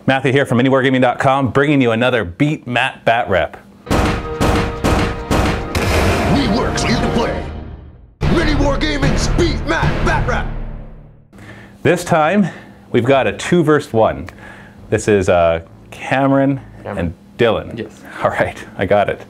Matthew here from MiniWarGaming.com, bringing you another Beat Matt Batrep. We work so you can play. MiniWarGaming's Beat Matt Batrep. This time, we've got a 2 versus 1. This is Cameron and Dylan. Yes. All right, I got it.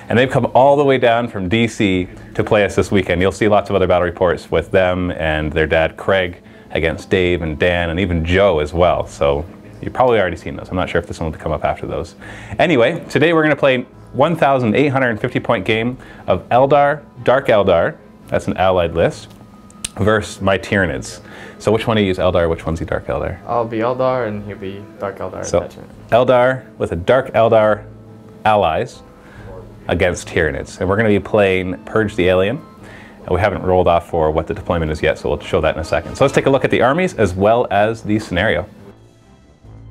And they've come all the way down from DC to play us this weekend. You'll see lots of other battle reports with them and their dad Craig against Dave and Dan and even Joe as well. So you've probably already seen those. I'm not sure if this one will come up after those. Anyway, today we're going to play 1,850 point game of Eldar, Dark Eldar, that's an allied list, versus my Tyranids. So which one do you use Eldar, which one's the Dark Eldar? I'll be Eldar and he'll be Dark Eldar. So Eldar with a Dark Eldar allies against Tyranids. And we're going to be playing Purge the Alien. And we haven't rolled off for what the deployment is yet, so we'll show that in a second. So let's take a look at the armies as well as the scenario.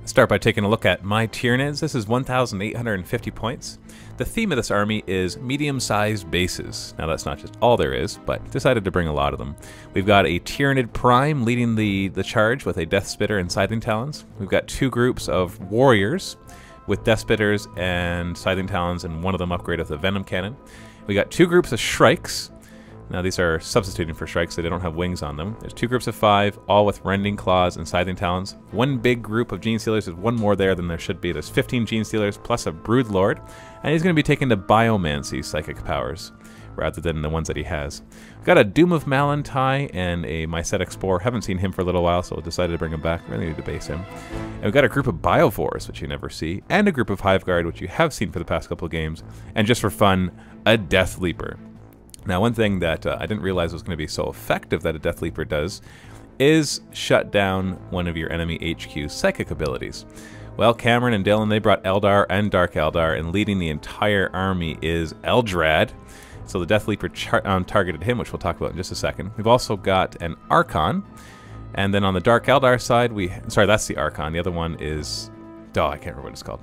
Start by taking a look at my Tyranids. This is 1,850 points. The theme of this army is medium-sized bases. Now that's not just all there is, but decided to bring a lot of them. We've got a Tyranid Prime leading the charge with a Death Spitter and Scything Talons. We've got 2 groups of warriors with Death Spitters and Scything Talons, and one of them upgraded with a Venom Cannon. We got 2 groups of Shrikes. Now these are substituting for Shrikes, so they don't have wings on them. There's 2 groups of 5, all with Rending Claws and Scything Talons. 1 big group of Gene Stealers. There's 1 more there than there should be. There's 15 Gene Stealers plus a Brood Lord. And he's going to be taking the Biomancy psychic powers rather than the ones that he has. We've got a Doom of Malantai and a Mycetic Spore. Haven't seen him for a little while, so decided to bring him back. Really need to base him. And we've got a group of Biovores, which you never see, and a group of Hive Guard, which you have seen for the past couple of games. And just for fun, a Death Leaper. Now, one thing that I didn't realize was going to be so effective that a Death Leaper does is shut down one of your enemy HQ's psychic abilities. Well, Cameron and Dylan, they brought Eldar and Dark Eldar, and leading the entire army is Eldrad. So the Death Leaper targeted him, which we'll talk about in just a second. We've also got an Archon, and then on the Dark Eldar side, sorry, that's the Archon. The other one is, I can't remember what it's called.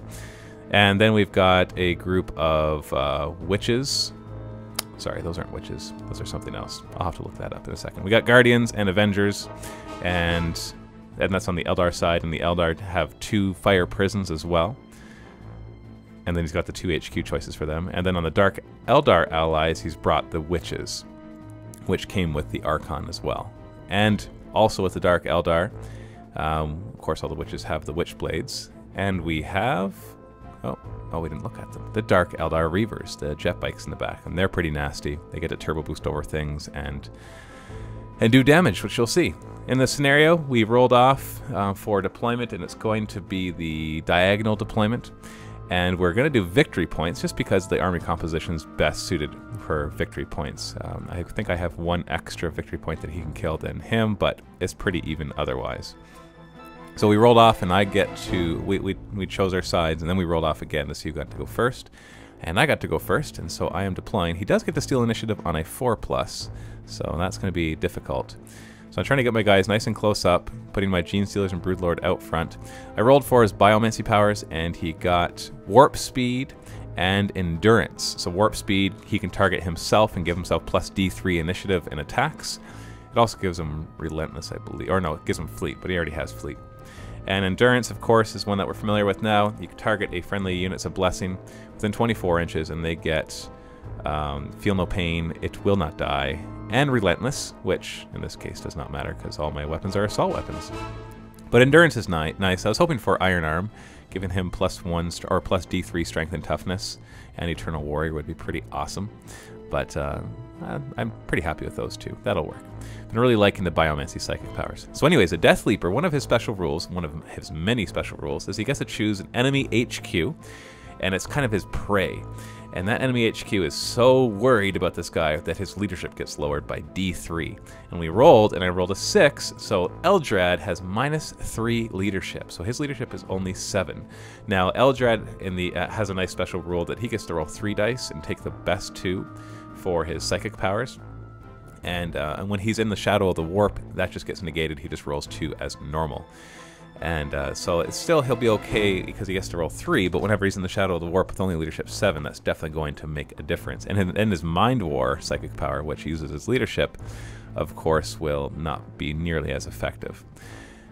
And then we've got a group of witches. Sorry, those aren't witches. Those are something else. I'll have to look that up in a second. We got Guardians and Avengers, and that's on the Eldar side, and the Eldar have 2 fire prisons as well. And then he's got the 2 HQ choices for them. And then on the Dark Eldar allies, he's brought the witches, which came with the Archon as well. And also with the Dark Eldar, of course all the witches have the Witch Blades. And we have... Oh, we didn't look at them. The Dark Eldar Reavers, the jet bikes in the back, and they're pretty nasty. They get a turbo boost over things and do damage, which you'll see. In the scenario, we rolled off for deployment, and it's going to be the diagonal deployment. And we're going to do victory points just because the army composition's best suited for victory points. I think I have 1 extra victory point that he can kill than him, but it's pretty even otherwise. So we rolled off, and I get to, we chose our sides, and then we rolled off again to see who got to go first. And I got to go first, and so I am deploying. He does get to steal initiative on a 4+, so that's going to be difficult. So I'm trying to get my guys nice and close up, putting my Gene Stealers and Broodlord out front. I rolled for his Biomancy powers, and he got Warp Speed and Endurance. So Warp Speed, he can target himself and give himself plus D3 initiative in attacks. It also gives him Relentless, I believe. Or no, it gives him Fleet, but he already has Fleet. And Endurance, of course, is one that we're familiar with now. You can target a friendly unit's of Blessing within 24 inches, and they get Feel No Pain, It Will Not Die, and Relentless, which in this case does not matter because all my weapons are assault weapons. But Endurance is nice. I was hoping for Iron Arm, giving him +1 or plus D3 Strength and Toughness, and Eternal Warrior would be pretty awesome. But I'm pretty happy with those 2. That'll work. Been really liking the Biomancy psychic powers. So anyways, a Death Leaper, one of his special rules, one of his many special rules, is he gets to choose an enemy HQ, and it's kind of his prey. And that enemy HQ is so worried about this guy that his leadership gets lowered by D3. And we rolled, and I rolled a 6, so Eldrad has -3 leadership. So his leadership is only 7. Now, Eldrad has a nice special rule that he gets to roll 3 dice and take the best 2 for his psychic powers. And when he's in the Shadow of the Warp, that just gets negated. He just rolls 2 as normal. And so it's still, he'll be okay because he gets to roll 3, but whenever he's in the Shadow of the Warp with only leadership 7, that's definitely going to make a difference. And in his Mind War psychic power, which uses his leadership, of course, will not be nearly as effective.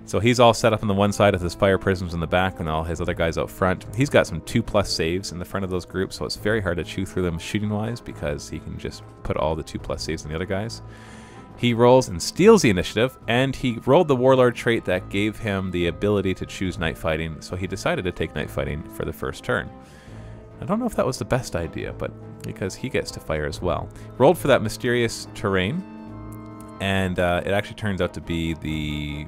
So he's all set up on the one side with his fire prisms in the back and all his other guys out front. He's got some 2+ saves in the front of those groups, so it's very hard to chew through them shooting-wise because he can just put all the 2+ saves on the other guys. He rolls and steals the initiative, and he rolled the Warlord trait that gave him the ability to choose night fighting, so he decided to take night fighting for the first turn. I don't know if that was the best idea, but because he gets to fire as well. Rolled for that mysterious terrain, and it actually turns out to be the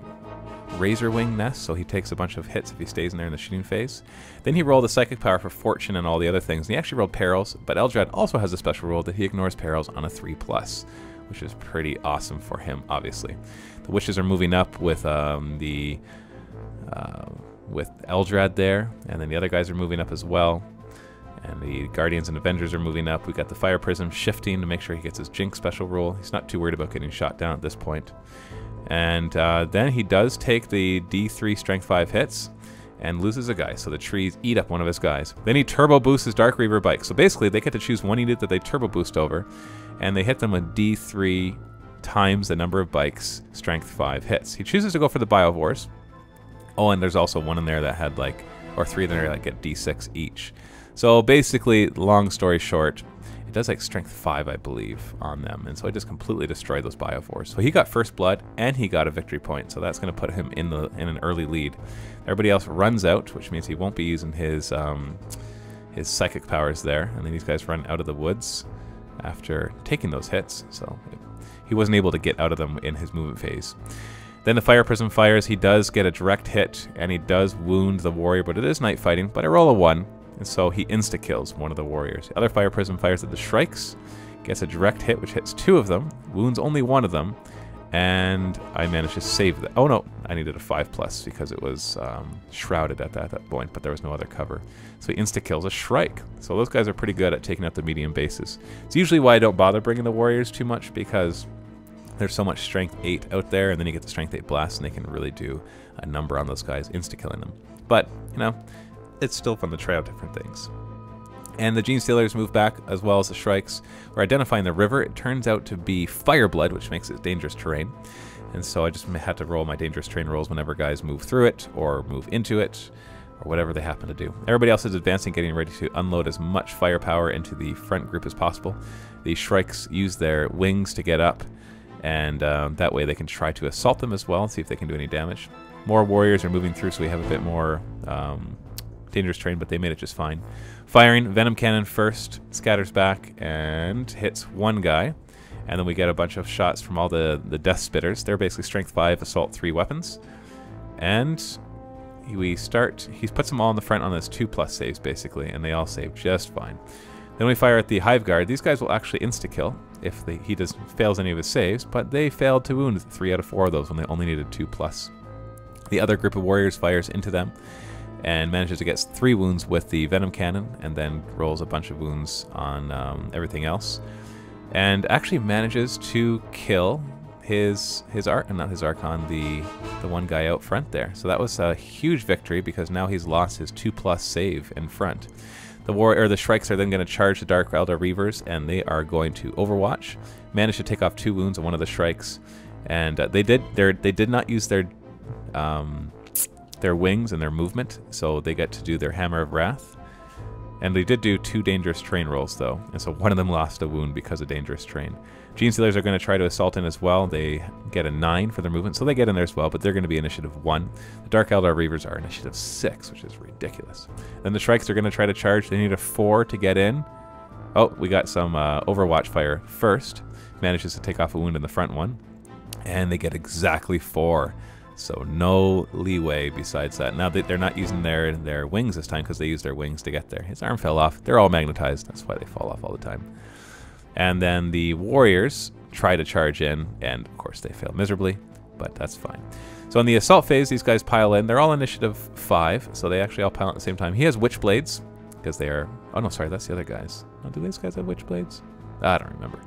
Razor Wing Nest, so he takes a bunch of hits if he stays in there in the shooting phase. Then he rolled a Psychic Power for Fortune and all the other things, and he actually rolled Perils, but Eldrad also has a special rule that he ignores Perils on a 3+, which is pretty awesome for him, obviously. The Wishes are moving up with with Eldrad there, and then the other guys are moving up as well. And the Guardians and Avengers are moving up. We've got the Fire Prism shifting to make sure he gets his Jinx special rule. He's not too worried about getting shot down at this point. And then he does take the D3 Strength 5 hits and loses a guy, so the trees eat up one of his guys. Then he turbo boosts his Dark Reaver bike. So basically, they get to choose one unit that they turbo boost over, and they hit them with D3 times the number of bikes, Strength 5 hits. He chooses to go for the Biovores. Oh, and there's also one in there that had like, or 3 in there that get D6 each. So basically, long story short, it does like Strength 5, I believe, on them. And so I just completely destroyed those Biovores. So he got first blood, and he got a victory point. So that's going to put him in an early lead. Everybody else runs out, which means he won't be using his psychic powers there. And then these guys run out of the woods after taking those hits. So he wasn't able to get out of them in his movement phase. Then the Fire Prism fires. He does get a direct hit, and he does wound the warrior, but it is night fighting. But I roll a 1. And so he insta-kills one of the warriors. The other Fire Prism fires at the Shrikes, gets a direct hit, which hits 2 of them, wounds only 1 of them, and I managed to save that. Oh no, I needed a 5+ because it was shrouded at that point, but there was no other cover. So he insta-kills a Shrike. So those guys are pretty good at taking out the medium bases. It's usually why I don't bother bringing the warriors too much, because there's so much Strength 8 out there, and then you get the Strength 8 blast, and they can really do a number on those guys, insta-killing them. But, you know, it's still fun to try out different things. And the Gene Stealers move back, as well as the Shrikes. We're identifying the river. It turns out to be Fireblood, which makes it dangerous terrain. And so I just had to roll my dangerous terrain rolls whenever guys move through it, or move into it, or whatever they happen to do. Everybody else is advancing, getting ready to unload as much firepower into the front group as possible. The Shrikes use their wings to get up, and that way they can try to assault them as well and see if they can do any damage. More warriors are moving through, so we have a bit more dangerous terrain, but they made it just fine. Firing, Venom Cannon first, scatters back and hits 1 guy. And then we get a bunch of shots from all the Death Spitters. They're basically Strength 5, Assault 3 weapons. And he puts them all in the front on those 2+ saves, basically, and they all save just fine. Then we fire at the Hive Guard. These guys will actually insta-kill if he fails any of his saves, but they failed to wound 3 out of 4 of those when they only needed 2+. The other group of warriors fires into them and manages to get 3 wounds with the Venom Cannon, and then rolls a bunch of wounds on everything else. And actually manages to kill the one guy out front there. So that was a huge victory, because now he's lost his 2+ save in front. The Shrikes are then going to charge the Dark Eldar Reavers, and they are going to Overwatch. Managed to take off 2 wounds on one of the Shrikes, and they did not use their wings and their movement, so they get to do their Hammer of Wrath. And they did do 2 dangerous terrain rolls, though, and so one of them lost a wound because of dangerous terrain. Gene Stealers are going to try to assault in as well. They get a 9 for their movement, so they get in there as well, but they're going to be initiative 1. The Dark Eldar Reavers are initiative 6, which is ridiculous. Then the Shrikes are going to try to charge. They need a 4 to get in. Oh, we got some Overwatch fire first. Manages to take off a wound in the front one, and they get exactly 4. So no leeway besides that. Now they're not using their wings this time, because they used their wings to get there. His arm fell off. They're all magnetized. That's why they fall off all the time. And then the warriors try to charge in, and of course they fail miserably, but that's fine. So in the assault phase, these guys pile in. They're all initiative 5, so they actually all pile at the same time. He has Witchblades, because they are... Oh no, sorry, that's the other guys. Oh, do these guys have Witchblades? I don't remember.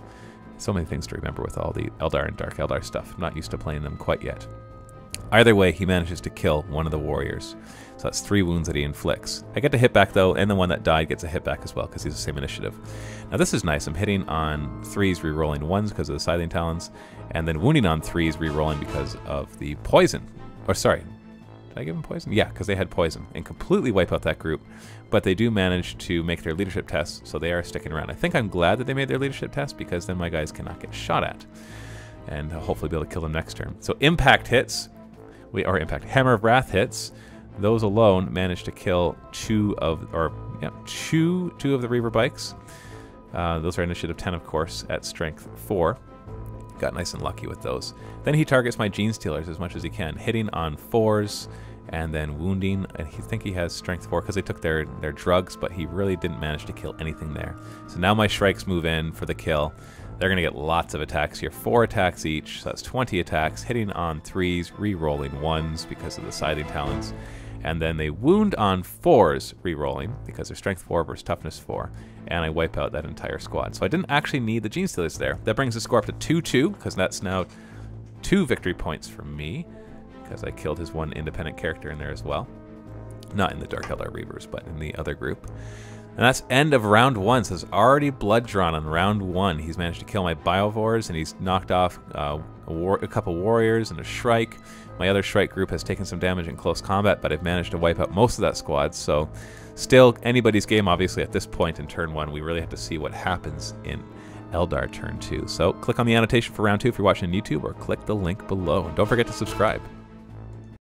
So many things to remember with all the Eldar and Dark Eldar stuff. I'm not used to playing them quite yet. Either way, he manages to kill one of the warriors. So that's 3 wounds that he inflicts. I get to hit back, though, and the one that died gets a hit back as well, because he's the same initiative. Now this is nice. I'm hitting on 3s, re-rolling 1s because of the Scything Talons, and then wounding on 3s, re-rolling because of the poison. Or sorry, did I give them poison? Yeah, because they had poison, and completely wipe out that group. But they do manage to make their leadership tests, so they are sticking around. I think I'm glad that they made their leadership test, because then my guys cannot get shot at. And hopefully be able to kill them next turn. So impact hits, Hammer of Wrath hits. Those alone managed to kill two of the Reaver bikes. Those are initiative 10, of course, at strength 4. Got nice and lucky with those. Then he targets my Gene Stealers as much as he can, hitting on 4s and then wounding. I think he has strength 4 because they took their drugs, but he really didn't manage to kill anything there. So now my Shrikes move in for the kill. They're going to get lots of attacks here. 4 attacks each, so that's 20 attacks, hitting on 3s, re-rolling 1s because of the Scything Talons. And then they wound on 4s, re-rolling, because they're strength 4 versus toughness 4. And I wipe out that entire squad. So I didn't actually need the Gene Stealers there. That brings the score up to 2-2, because that's now 2 victory points for me, because I killed his one independent character in there as well. Not in the Dark Eldar Reavers, but in the other group. And that's end of round 1, so there's already blood drawn on round 1. He's managed to kill my Biovores, and he's knocked off a couple warriors and a Shrike. My other Shrike group has taken some damage in close combat, but I've managed to wipe out most of that squad. So still anybody's game, obviously, at this point in turn 1. We really have to see what happens in Eldar turn 2. So click on the annotation for round 2 if you're watching on YouTube, or click the link below. And don't forget to subscribe.